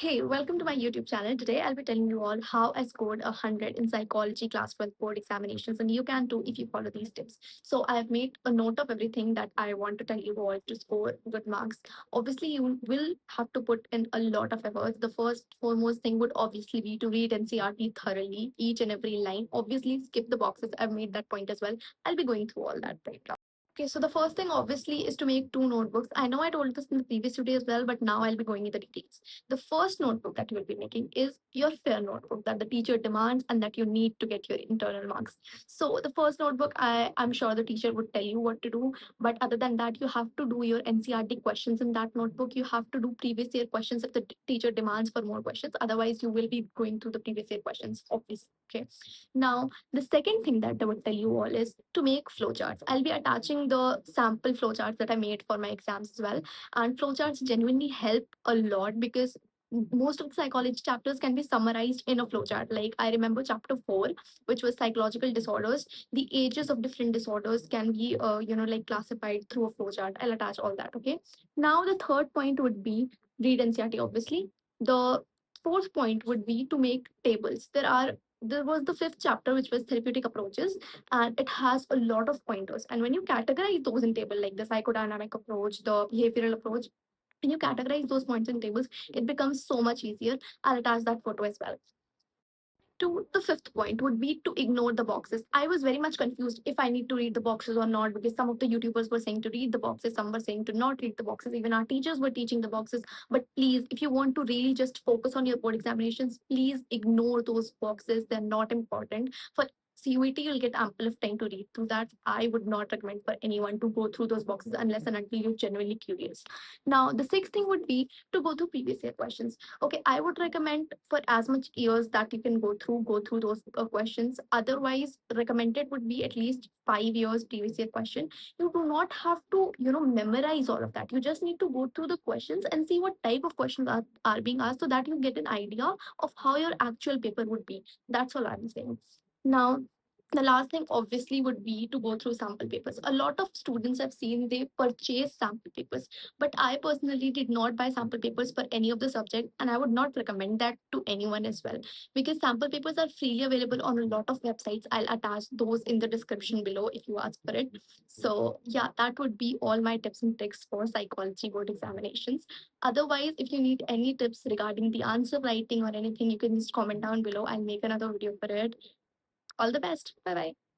Hey, welcome to my YouTube channel. Today I'll be telling you all how I scored 100 in psychology class 12 board examinations, and you can too if you follow these tips. So I've made a note of everything that I want to tell you all to score good marks. Obviously, you will have to put in a lot of efforts. The first foremost thing would obviously be to read NCRT thoroughly, each and every line. Obviously, skip the boxes. I've made that point as well. I'll be going through all that right now. Okay, so the first thing obviously is to make two notebooks. I know I told this in the previous video as well, but now I'll be going into the details. The first notebook that you will be making is your fair notebook that the teacher demands and that you need to get your internal marks. So the first notebook, I'm sure the teacher would tell you what to do, but other than that, you have to do your NCRT questions in that notebook. You have to do previous year questions if the teacher demands for more questions. Otherwise, you will be going through the previous year questions, obviously. Okay. Now, the second thing that I would tell you all is to make flowcharts. I'll be attaching the sample flowcharts that I made for my exams as well. And flowcharts genuinely help a lot because most of the psychology chapters can be summarized in a flowchart. Like I remember chapter 4, which was psychological disorders. The ages of different disorders can be, like classified through a flowchart. I'll attach all that. Okay. Now the third point would be read NCRT. Obviously, the fourth point would be to make tables. There was the fifth chapter, which was therapeutic approaches, and it has a lot of pointers. And when you categorize those in table, like the psychodynamic approach, the behavioral approach, when you categorize those points in tables, it becomes so much easier. I'll attach that photo as well. To the fifth point would be to ignore the boxes. I was very much confused if I need to read the boxes or not, because some of the YouTubers were saying to read the boxes, some were saying to not read the boxes. Even our teachers were teaching the boxes. But please, if you want to really just focus on your board examinations, please ignore those boxes. They're not important. For CUET, you'll get ample of time to read through that. I would not recommend for anyone to go through those boxes unless and until you're genuinely curious. Now, the sixth thing would be to go through previous year questions. Okay, I would recommend for as much years that you can go through those questions. Otherwise, recommended would be at least 5 years previous year question. You do not have to memorize all of that. You just need to go through the questions and see what type of questions are being asked, so that you get an idea of how your actual paper would be. That's all I'm saying. Now, the last thing obviously would be to go through sample papers. A lot of students I've seen, they purchase sample papers, but I personally did not buy sample papers for any of the subject, and I would not recommend that to anyone as well, because sample papers are freely available on a lot of websites. I'll attach those in the description below if you ask for it. So yeah, that would be all my tips and tricks for psychology board examinations. Otherwise, if you need any tips regarding the answer writing or anything, you can just comment down below. I'll make another video for it. All the best. Bye bye.